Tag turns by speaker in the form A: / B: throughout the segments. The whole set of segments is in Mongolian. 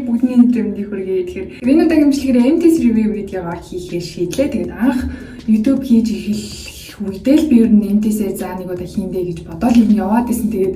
A: бүгдний нэвтрүүлгийн хүргэе. Тэгэхээр энэ удаагийн бичлэгээр MTS review видеогоор хийхээр шийдлээ. Тэгээд анх YouTube хийж эхлэх үедээ л би ер нь MTS-ээ за нэг удаа хийндэ гэж бодоод юм яваад исэн. Тэгээд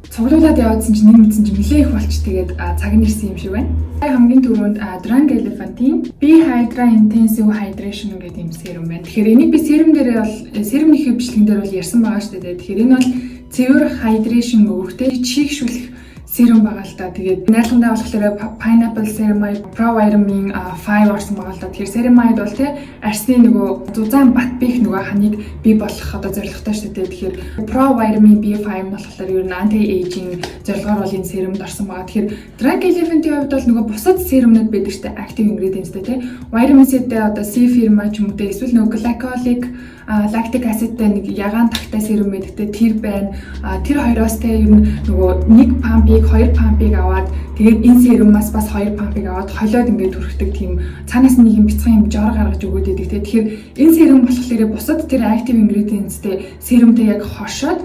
A: цуглуулад яваадсэн чинь нэг мэдсэн чинь нэлээ их болч тэгээд цаг нь ирсэн юм шиг байна. Хамгийн түрүүнд Drunk Elephant-ийн B Hydra Intensive Hydration гэдэг юм серум байна. Тэгэхээр энийг би серум дээрээ бол серумныхээ бичлэгэн дээр бол ярьсан байгаа шүү дээ. Тэгэхээр энэ бол цэвэр hydration өгөхтэй чийгшүүлэх серум байгаа л та. Тэгээд найрлагандаа болохоор pineapple ceramide pro vitamin 5 орсон байгаа л та. Тэгэхээр ceramide бол тий арсны нөгөө зузаан бат бих нөгөө ханыг бий болгох одоо зорилготой шүү дээ. Тэгэхээр pro vitamin B5 нь болохоор ер нь anti aging зорилгоор бол энэ серумд орсон байгаа. Тэгэхээр Drunk Elephant-ийн хувьд бол нөгөө бусад серумнууд байдаг шүү дээ. Active ingredients-тэй тий vitamin C-тэй одоо C-firma ч юм уу тий эсвэл нөгөө glycolic lactic acid-тэй нэг ягаан тагтай серум мэддэг тэр байна. Тэр хоёроос те ер нь нөгөө нэг пампыг хоёр пампыг аваад тэгээд энэ серумаас бас хоёр пампыг аваад холиод ингээд түрхдэг тийм цаанаас нэг юм бяцхан юм жоор гаргаж өгөөд байдаг те. Тэгэхээр энэ серум болохоор бусад тэр active ingredients-тэй серумтэй яг хошоод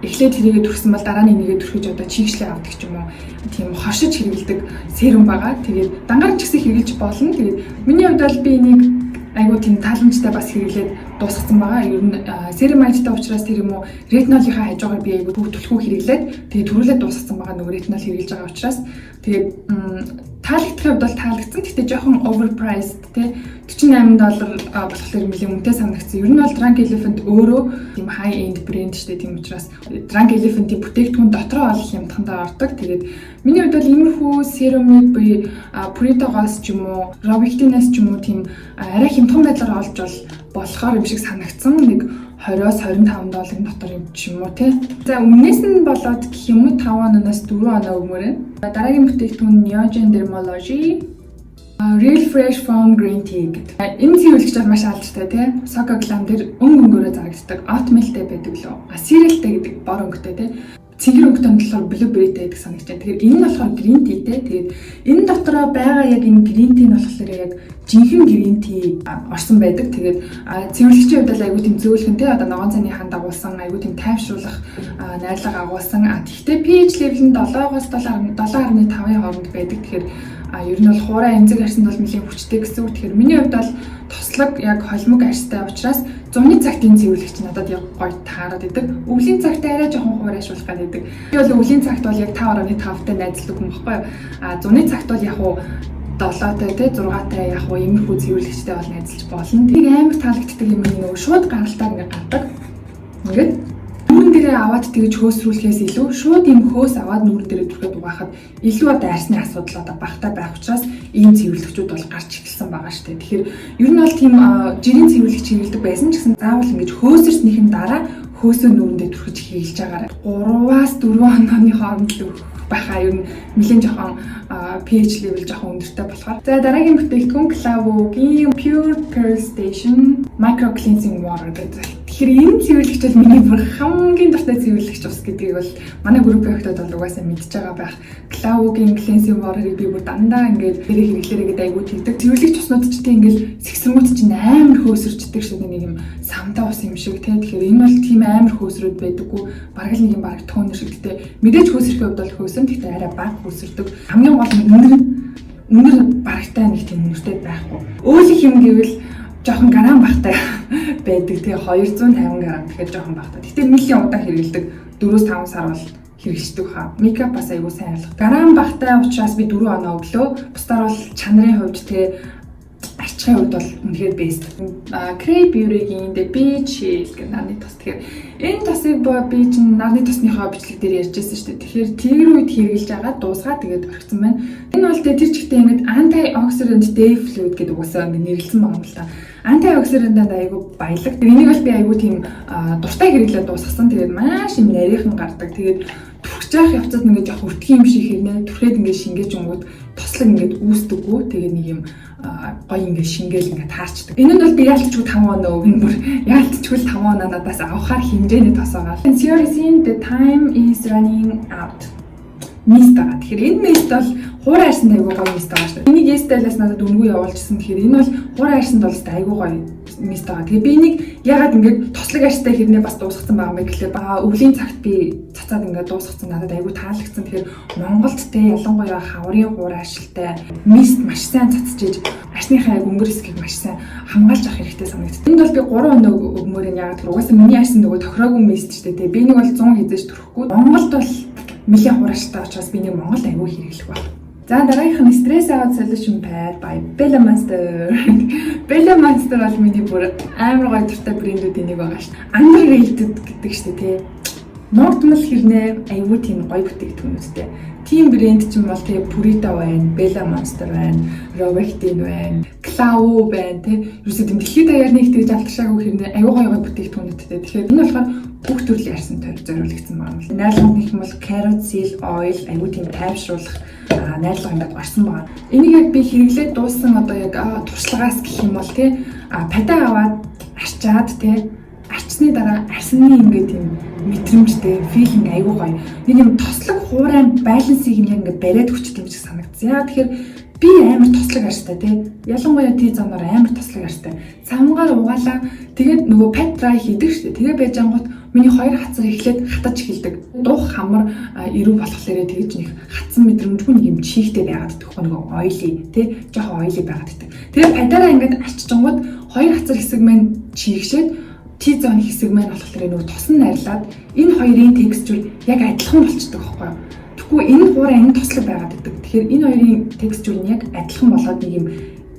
A: эхлээд тэрийгэ түрхсэн бол дараа нь энийгээ түрхэж одоо чийгшлээ авдаг ч юм уу тийм хошиж хэрэгэлдэг серум байгаа. Тэгээд дангаар ч гэсэн хэрэгжилж болно. Тэгээд миний хувьд бол би энийг айгуу тийм тааламжтай бас хэрэглээд дуусгасан байгаа. Ер нь ceramide-тай учраас тэр юм уу ретинолынхаа хажуугаар би айгуу түлхүү хэрэглээд тэгээ төрүүлээд дуусгасан байгаа нөгөө ретинол хэрэглэж байгаа учраас тэгээд таалагдахын хувьд бол таалагдсан. Гэхдээ жоохон overpriced те $48 болохоор нэлээд үнэтэй санагдсан. Ер нь бол Drunk Elephant өөрөө тийм high end брэнд штэ тийм учраас Drunk Elephant-ийн бүтээгдэхүүн дотроо ол хямдхандаа ордог. Тэгээд миний хувьд бол иймэрхүү серумыг би Purito-гоос ч юм уу, Robic-ийнээс ч юм уу тийм арай хямдхан байдлаар олж болохоор юм шиг санагдсан. Нэг $20-25 дотор юм ч юм уу тий. За өмнөөс нь болоод гэх юм уу 5 оноос 4 оноо өгмөр байна. Дараагийн бүтээгдэхүүн Neogen Dermalogy Real Fresh Foam Green Tea гэдэг. Энэ цэвэрлэгч бол маш алдартай тий. Soko Glam дээр өнгөөрөө зарагддаг. Oatmeal-тэй байдаг лөө. Cereal-тэй гэдэг бор өнгөтэй тий. Цэнгэр өнгөтэй болохоор blueberry-тэй байдаг санагдаж байна. Тэгэхээр энэ нь болохоор green tea-тэй. Тэгээд энэ дотроо байгаа яг энэ green tea нь болохоор яг жинхэнэ green tea орсон байдаг. Тэгээд цэвэрлэгчийн хувьд айгуу тийм зөөлхөн тий одоо ногоон цайны ханд агуулсан айгуу тийм тайвшруулах найрлага агуулсан. Тэгэхдээ pH level нь 7-оос 7.5-ийн хооронд байдаг. Тэгэхээр ер нь бол хуурай эмзэг арсанд бол нэлээд хүчтэй гэсэн үг. Тэгэхээр миний хувьд бол тослог яг холимог арстай учраас зуны цагт энэ цэвэрлэгч надад яг гоё таарад идэг. Өвлийн цагт арай жоохон хуурайшуулах гэдэг. Би бол өвлийн цагт бол яг 5.5-тай найзлдаг юм баггүй. Зуны цагт бол яг 7-тай те 6-тай яг иймэрхүү цэвэрлэгчтэй бол найзалж болно. Тийг амар таалагддаг юм нөгөө шууд гаралтаар ингээд гардаг. Ингээд нүүрэн дээрээ аваад тэгж хөөсрүүлэхээс илүү шууд юм хөөс аваад нүүрэн дээрээ түрхээд угаахад илүү одоо арсны асуудал одоо багтаа байх учраас ийм цэвэрлэгчүүд бол гарч эхэлсэн байгаа шүү дээ. Тэгэхээр ер нь бол тийм жирийн цэвэрлэгч хэрэглэдэг байсан ч гэсэн заавал ингэж хөөсөрснийхэн дараа хөөсөө нүүрэндээ түрхэж хийлж байгаарай. 3-аас 4 онооны хооронд л байхаа ер нь нэлээд жоохон pH level жоохон өндөртэй болохоор. За дараагийн бүтээгдэхүүн Clavo-гийн Pure Pearl Station Micro Cleansing Water гэдэг. Тэгэхээр энэ цэвэрлэгч бол миний бүр хамгийн дуртай цэвэрлэгч ус гэдгийг бол манай группийн охтод бол угаасаа мэдж байгаа байх. Clavo-гийн Cleansing Water-ыг би бүр дандаа ингээд хэрэг хэрэглээрээ гэдэг айгуу тэгдэг. Цэвэрлэгч уснууд ч тийм ингээд сэгсэрмүүд чинь амар хөөсөрчдөг шүү дээ нэг юм самтаа ус юм шиг тийм. Тэгэхээр энэ бол тийм амар хөөсрөөд байдаггүй. Бараг нэг юм бараг тонер шиг гэдэг. Мэдээж хөөсрөхийн хувьд бол хөөсөн. Гэхдээ арай бага хөөсөрдөг. Хамгийн гол нь өндөр барагтай нэг тийм үнэртэй байхгүй. Өөлөх юм гэвэл жоохон грамм багтай байдаг. Тэгээ 250 грамм тэгэхээр жоохон багтай. Гэтэ нэлийн удаан хэрэглэдэг 4-5 сар бол хэрэгждэг хаа. Мейкап бас айгуу сайн алга. Грамм багтай учраас би 4 оноо өглөө. Бусдаар бол чанарын хувьд тэгээ арчхын хувьд бол үнэхээр best. Crave Beauty-гийн The Beach гэх нарны тос. Тэгэхээр энэ тосыг би чинь нарны тосныхоо бичлэг дээр ярьжсэн шүү дээ. Тэгэхээр тэр үед хэрэгжилж байгаа дуусгаад тэгээд орхисон байна. Энэ бол тэр чигтээ ингээд antioxidant day fluid гэдэг угаасаа нэрлэлсэн байгаа юм л та. Antioxidant-анд айгуу баялаг. Энийг бол би айгуу тийм дуртай хэрэглээд дуусгасан. Тэгээд маш юм нарийнхан гардаг. Тэгээд түрхэж явах явцад ингээд жоох өртгий юм шиг хэрнээ түрхээд ингээд шингээж өнгөд тослог ингээд үүсдэггүй. Тэгээд нэг юм гоё ингээд шингээл ингээд таарчдаг. Энэ нь бол би яалтчгүй 5 оноо өгнө бүр яалтчгүй 5 оноо надаас авахар хэмжээний тос байгаа. Seriously the time is running out. Мист байгаа. Тэгэхээр энэ мист бол хуурай арсанд айгуу гоё мист байгаа шүү дээ. Энийг Estelle-аас надад өнгөө явуулчихсан. Тэгэхээр энэ бол хуурай арсанд бол айгуу гоё мист байгаа. Тэгээ би энийг ягаад ингээд тослог аштай хэрнээ бас дуусгасан байгаа юм бэ гэхлээр өвлийн цагт би цацаад ингээд дуусгасан надад айгүй таалагдсан. Тэгэхээр Монголд те ялангуяа хаврын хуур ашигтай мист маш сайн цацчихж арсныхаа өнгөр хэсгийг маш сайн хамгаалж авах хэрэгтэй санагдав. Энд бол би 3 өнөө өгмөр нь ягаад тэр угаасаа миний арсан нөгөө тохироогүй мист ч те би нэг бол 100 хизээж төрөхгүй. Монголд бол нэлийн хуур ашигтай учраас би нэг Монгол айгүй хэрэглэх байна. За дараагийнх нь Stress Out Solution Pad by Bella Monster. Bella Monster бол миний бүр амар гоё дуртай брэндүүдийн нэг байгаа шүү дээ. Underrated гэдэг шүү дээ тий. Нортмал хэрнээ айгүй тийм гоё бүтээгдэхүүнүүдтэй. Team брэнд ч юм бол тий Purito байна, Bella Monster байна, Rovetin байна, Clau байна тий. Юусе тийм дэлхийд даяар нэг тэгж алтшаагүй хэрнээ айгүй гоё бүтээгдэхүүнүүдтэй. Тэгэхээр энэ болохоор бүх төрлийн арсан төр зориулагдсан байна. Найрлагын гэх юм бол carrot seed oil айгүй тийм тайвшруулах найрлага ингээд гарсан байгаа. Энийг яг би хэрэглээд дууссан одоо яг туршлагаас гэх юм бол тий падаа аваад арчаад тий арчсны дараа арсны ингээд тийм мэдрэмжтэй филинг айгүй гоё. Нэг юм тослог хуурайн балансыг нь яг ингээд бариад өгчт юм шиг санагдсан. Яа тэгэхээр би амар тослог арстай тий. Ялангуяа тий замаар амар тослог арстай. Цамгаар угаалаа тэгээд нөгөө pad dry хийдэг шүү дээ. Тэгээ байж ангууд миний хоёр хацар эхлээд хатаж эхэлдэг. Дух хамар ирүү болохоор тэгж нэг хатсан мэдрэмжгүй нэг юм чихтэй байгаад идэх нөгөө oily тий жоохон oily байгаад идэх. Тэгээ падаараа ингээд арччихгууд хоёр хацар хэсэг маань чихшээд T-зоны хэсэг маань болохоор нөгөө тосон найрлаад энэ хоёрын текстур яг адилхан болчихдог байхгүй юу? Тэгэхгүй энэ хуурай энэ тослог байгаад идэг. Тэгэхээр энэ хоёрын текстур нь яг адилхан болоод нэг юм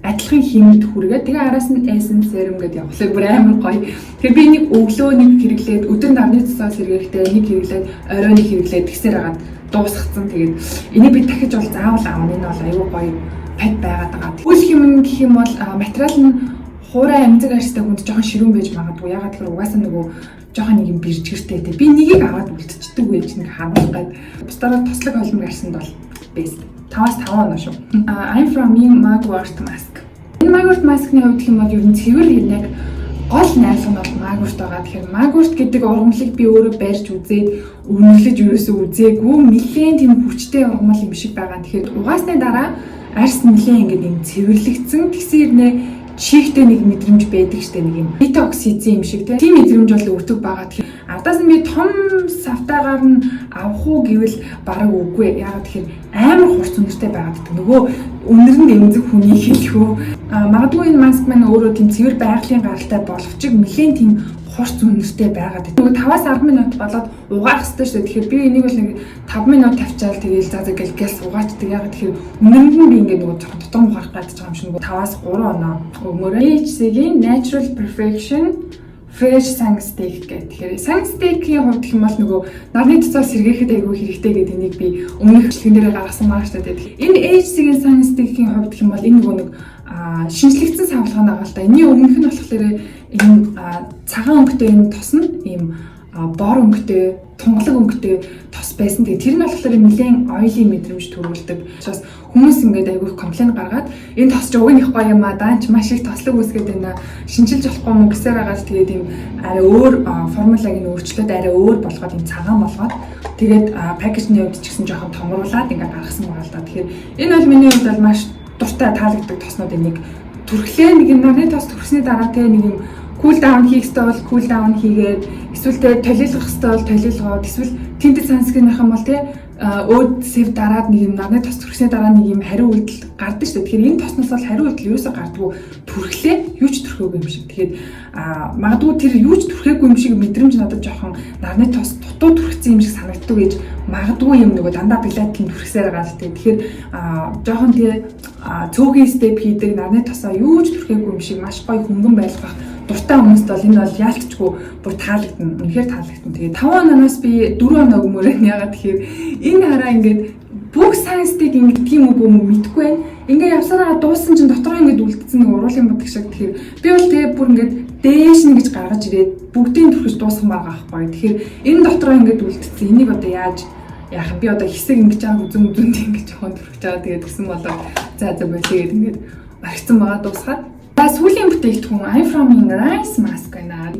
A: адилхан хэмнэлт хүргээд тэгээ араас нь essence serum гэдэг явуулах бүр амар гоё. Тэгэхээр би нэг өглөө нэг хэрэглээд өдөр нарны цусаас хэрэглэхдээ нэг хэрэглээд орой нэг хэрэглээд тэгсээр хагаад дуусгацсан. Тэгээд энийг би дахиж бол заавал аавна. Энэ бол аюу гоё пад байгаад байгаа. Үл хэмнэн гэх юм бол материал нь хуурай амзаг арьстай хүнд жоохон ширүүн байж магадгүй. Ягаад гэхээр угаасаа нөгөө жоохон нэг юм бэржгэртэй те. Би нэгийг аваад үлдчихдэг байж нэг харуулах гээд бусдаараа тослог холмог арьсанд бол best. 5-5 оноо шүү. I'm from Mugwort mask. Энэ Mugwort mask-ны хувьд гэх юм бол ер нь цэвэр яг гол найрлага нь бол Mugwort байгаа. Тэгэхээр Mugwort гэдэг ургамлыг би өөрөө барьж үзээд үнэлж ерөөсөө үзээгүй. Нэлээд тийм хүчтэй ургамал юм шиг байгаа. Тэгэхээр угаасны дараа арьс нэлээд ингээд юм цэвэрлэгдсэн. Тэгсэн хэрнээ чихтэй нэг мэдрэмж байдаг штэ нэг юм детоксизм юм шиг тийм мэдрэмж бол өгдөг байгаа. Тэгэхээр ардаас нь би том савтаагаар нь авах уу гэвэл бараг үгүй. Яагаад тэгэхээр амар хурц үнэртэй байгаад гэдэг. Нөгөө үнэр нь эмзэг хүний хэлхүү. Магадгүй энэ маск маань өөрөө тийм цэвэр байгалийн гаралтай боловч нэлээд тийм хурц үнэртэй байгаад гэдэг. Нөгөө 5-10 минут болоод угаах хэрэгтэй шүү дээ. Тэгэхээр би энийг бол нэг 5 минут тавьчаал тэгээл заа гэл угаачдаг. Ягаад тэгэхээр үнэрэнд нь би ингээд нөгөө тутам ухаарах гэж байгаа юм шиг нөгөө 5-3 оноо өгмөрөө. HC-ийн Natural Perfection Fresh Sunstick гэх. Тэгэхээр Sunstick-ийн хувьд гэх юм бол нөгөө нарны цэцэл сэргээхэд айгүй хэрэгтэй гэдэг энийг би өмнөх хэсгэн дээр гаргасан байгаа шүү дээ. Энэ HC-ийн Sunstick-ийн хувьд гэх юм бол энэ нөгөө нэг шинжлэгдсэн савлгаан байгаа л да. Энийн өмнөх нь болохоор ийм цагаан өнгөтэй энэ тос нь ийм бор өнгөтэй, тунгалаг өнгөтэй тос байсан. Тэгээ тэр нь болохоор нэлээд oily мэдрэмж төрүүлдэг. Учраас хүмүүс ингээд айгүй комплейн гаргаад энэ тос ч уг нь их гоё юм а даанч маш их тослог үүсгээд байна. Шинжилж болохгүй мө гэсээр хагаад тэгээд ийм арай өөр формулагийг нь өөрчлөөд арай өөр болгоод ийм цагаан болгоод тэгээд пакэжний хувьд ч гэсэн жоохон томруулаад ингээд гаргасан байгаа л да. Тэгэхээр энэ бол миний хувьд бол маш дуртай таалагддаг тоснуудын нэг. Түрхлээ нэг юм нарны тос төрсний дараа тэгээ нэг юм кул даун хийх ёстой бол кул даун хийгээд эсвэл тэ толиулах ёстой бол толиулгаад эсвэл тэнтэй санскринийх юм бол тэ өөд сэв дараад нэг юм нарны тос төрсний дараа нэг юм хариу үйлдэл гардаг шүү дээ. Тэгэхээр энэ тоснос бол хариу үйлдэл юусаа гардаггүй түрхлээ юу ч түрхээгүй юм шиг. Тэгэхээр магадгүй тэр юу ч түрхээгүй юм шиг мэдрэмж надад жоохон нарны тос дутуу түрхсэн юм шиг санагддаг гэж магадгүй юм нөгөө дандаа платин түрхсээр байгаа л дээ. Тэгэхээр жоохон тэгээ цөөхөн степ хийдэг нарны тосоо юу ч түрхээгүй юм шиг маш гоё хөнгөн байлгах дуртай хүмүүст бол энэ бол яалтчгүй бүр таалагдана. Үнэхээр таалагдана. Тэгээ 5 оноос би 4 оноо өгмөрөө яагаад тэгэхээр энэ хараа ингээд бүх сайнстыг ингээд тийм үг юм мэдгүй байна. Ингээд явсараа дууссан чинь дотроо ингээд үлдсэн нэг уруулын бодог шиг. Тэгэхээр би бол тэгээ бүр ингээд дээш нь гэж гаргаж ирээд бүгдийг түрхэж дуусган байгаа байхгүй. Тэгэхээр энэ дотроо ингээд үлдсэн. Энийг одоо яаж яах би одоо хэсэг ингэж байгаа үзэн ингэж жоохон түрхэж байгаа. Тэгээд тэгсэн болоо за болигээд ингээд орхисон байгаа дуусгаад. За сүүлийн бүтээгдэхүүн I'm from Rice mask байна.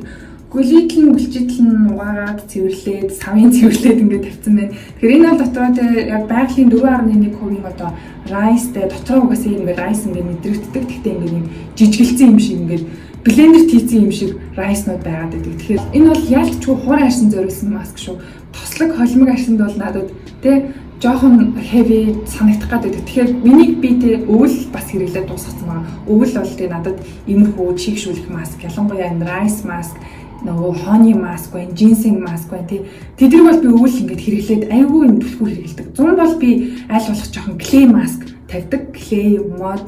A: гүлийдэл нь угаагаад цэвэрлээд, савын цэвэрлээд ингээд тавьсан байна. Тэгэхээр энэ бол дотроо яг байгалийн 4.1% одоо райстэй дотроо угаасаа ингээд райс ингээд мэдрэгддэг. Гэхдээ ингээд нэг жижигэлцэн юм шиг ингээд блендерт хийсэн юм шиг райснууд байгаад байдаг. Тэгэхээр энэ бол яалтчгүй хуран арьсан зориулсан маск шүү. Тослог холимог арьсанд бол надад тэ жоохон heavy санагдах гэдэг. Тэгэхээр миний битэй өвөл бас хэрэглээд дуусгасан байгаа. Өвөл бол тэ надад иймэрхүү чигшүүлэх маск, ялангуяа энэ райс маск, нөгөө honey маск байна, ginseng маск байна тий. Тэднийг бол би өвөл ингээд хэрэглээд айгүй энэ түлхүүр хэрэглэдэг. Зун бол би аль болох жоохон clay маск тавьдаг. Clay мод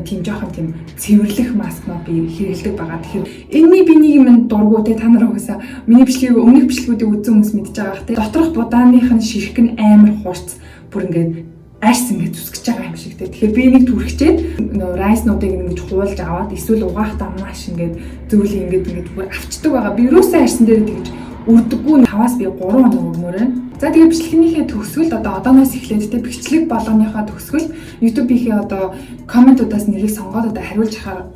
A: тийм жоохон тийм цэвэрлэх маскнууд би хэрэглэдэг байгаа. Тэгэхээр энэний биний юм дургуу те та нар угаасаа миний бичлэгийг өмнөх бичлэгүүдийг үзсэн хүмүүс мэдж байгаа бах те. Доторх будааных нь ширхэг нь амар хурц бүр ингээд арьс ингээд зүсгэж байгаа юм шиг те. Тэгэхээр би нэг түрхчээд нөө райснуудыг ингэж хуулж аваад эсвэл угаахтаа маш ингээд зөвлөе ингээд бүр авчдаг байгаа. Би юусаа арьсан дээр тэгж үрдэггүй 5-аас би 3 хоног өгмөрөө. За тэгээ бичлэгнийхээ төгсгөл одоо одооноос эхлээд тэ бичлэг болгоныхоо төгсгөл YouTube-ийнхээ одоо комментуудаас нэрийг сонгоод одоо хариулж хараа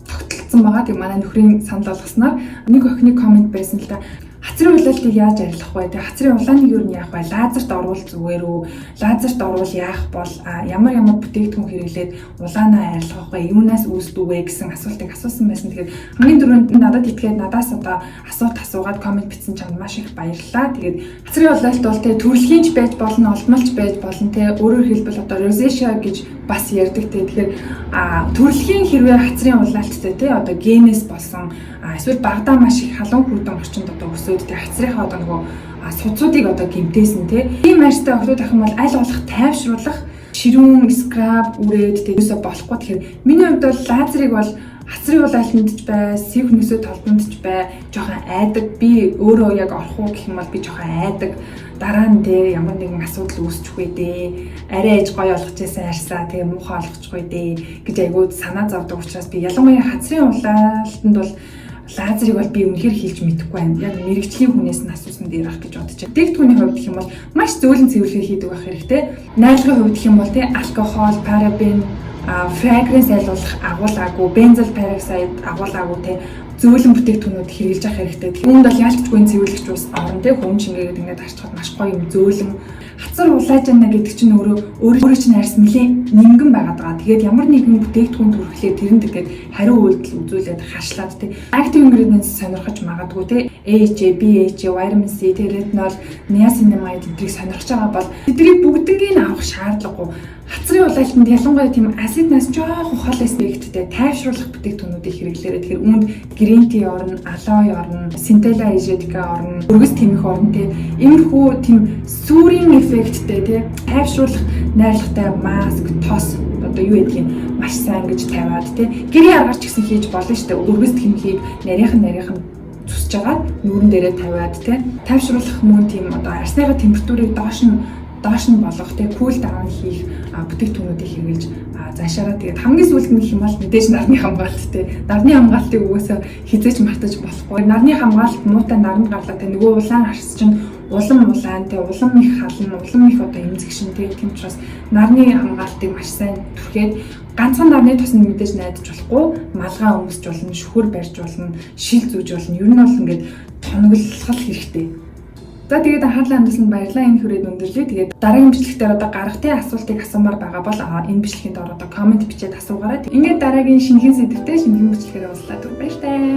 A: тогтолцсон байгаа. Тэгээ манай нөхрийн санал болгосноор нэг охины коммент байсан л да. Хацрын улаалтыг яаж арилгах вэ? Тэгээ хацрын улааныг юу яах вэ? Лазерт оруул зүгээр үү? Лазерт оруул яах бол ямар бүтээгдэхүүн хэрэглээд улаанаа арилгах вэ? Юунаас үүсдэг вэ гэсэн асуултыг асуусан байсан. Тэгэхээр хамгийн түрүүнд надад итгээд надаас одоо асуулт асуугаад коммент бичсэн чамд маш их баярлалаа. Тэгээд хацрын улаалт бол тэгээ төрөлхийнч байж болно, олдмолч байж болно. Тэгээ өөрөөр хэлбэл одоо rosacea гэж бас ярьдаг. Тэгэхээр төрөлхийн хэрвээ хацрын улаалттай тий одоо генээс болсон эсвэл багадаа маш их халуун хүрдэн орчинд одоо өсөөд тий хацрынхаа одоо нөгөө судсуудыг одоо гэмтээсэн тий ийм арьстай охтууд ах юм бол аль болох тайвшруулах ширүүн скраб үрээд тий юусаа болохгүй. Тэгэхээр миний хувьд бол лазерыг бол хацрын улаалтанд ч бай, сив нөсөө толгонд ч бай жоохон айдаг. Би өөрөө яг орох уу гэх юм бол би жоохон айдаг. Дараа нь тий ямар нэгэн асуудал үүсчихвээ дээ. Арай ээж гоё болгож байсан арьсаа тэгээ муухай болгочихгүй дээ гэж айгуу санаа зовдөг учраас би ялангуяа хацрын улаалтанд бол лазерыг бол би үнэхээр хийж мэдэхгүй байна. Яг мэрэгчлийн хүнээс нь асуусан дээр ах гэж бодож байна. Дээгтгүүний хувьд гэх юм бол маш зөөлөн цэвэрлэгээ хийдэг байх хэрэгтэй. Найлагын хувьд гэх юм бол тий алкогол, парабен, фрагранс айлуулах агуулгаагүй, бензол пероксид агуулгаагүй тий зөөлөн бүтээгдэхүүнүүд хэрэглэж авах хэрэгтэй. Үүнд бол яалтчгүй цэвэрлэгч ус орон тий хүн шингээгээд ингээд арчхад маш гоё юм зөөлөн. Хацар улаажна гэдэг чинь өөрөө чинь арьс нэлээ нингэн байгаад байгаа. Тэгээд ямар нэгэн бүтээгдэхүүн төрөхлөө тэрэнд тэгээд хариу үйлдэл үзүүлээд хашлаад тий active ingredients сонирхож магадгүй тий AHA, BHA, vitamin C, retinol, niacinamide гэдгийг сонирхож байгаа бол тэдний бүгднийг авах шаардлагагүй. Хацрын улаалтанд ялангуяа тийм асиднаас жоохон хол эффекттэй тайвшруулах бүтээгдэхүүнүүдийг хэрэглээрэй. Тэгэхээр үүнд green tea орно, aloe орно, centella asiatica орно, өргөс тэмэх орно тий. Иймэрхүү тийм сүрийн эффекттэй тий тайвшруулах найрлагатай маск, тос одоо юу гэдгийг маш сайн гэж тавиад тий гэрийн аргаар ч гэсэн хийж болно шүү дээ. Өргөс тэмхийг нарийнхан зүсж агаад нүүрэн дээрээ тавиад тий тайвшруулах мөн тийм одоо арсныхаа температурыг доош нь болгох тий кул даун хийх бүтээгдэхүүнүүдийг хэрэглэж заашаараа тэгээд хамгийн сүүлд нь гэх юм бол мэдээж нарны хамгаалалт тий нарны хамгаалтыг угаасаа хизээч мартаж болохгүй. Нарны хамгаалалт муутай наранд гарлаа тий нөгөө улаан арс чинь улам улаантай, улам их хална, улам их одоо эмзэгшин тий тийм учраас нарны хамгаалтыг маш сайн түрхээд ганцхан нарны тоснд мэдээж найдаж болохгүй, малгай өмсч болно, шөхөр барьж болно, шил зүүж болно. Ер нь бол ингээд тоноглох хэрэгтэй. За тэгээд анхаарлаа хандуулсанд баярлалаа. Энэ хүрээд өндөрлөе. Тэгээд дараагийн бичлэгтэр одоо гаргатын асуултыг асуумаар байгаа бол энэ бичлэгийн доор одоо коммент бичээд асуугаарай. Ингээд дараагийн шинэхэн сэдвтэй шинэхэн бичлэгээр уулзлаа. Баярлалаа.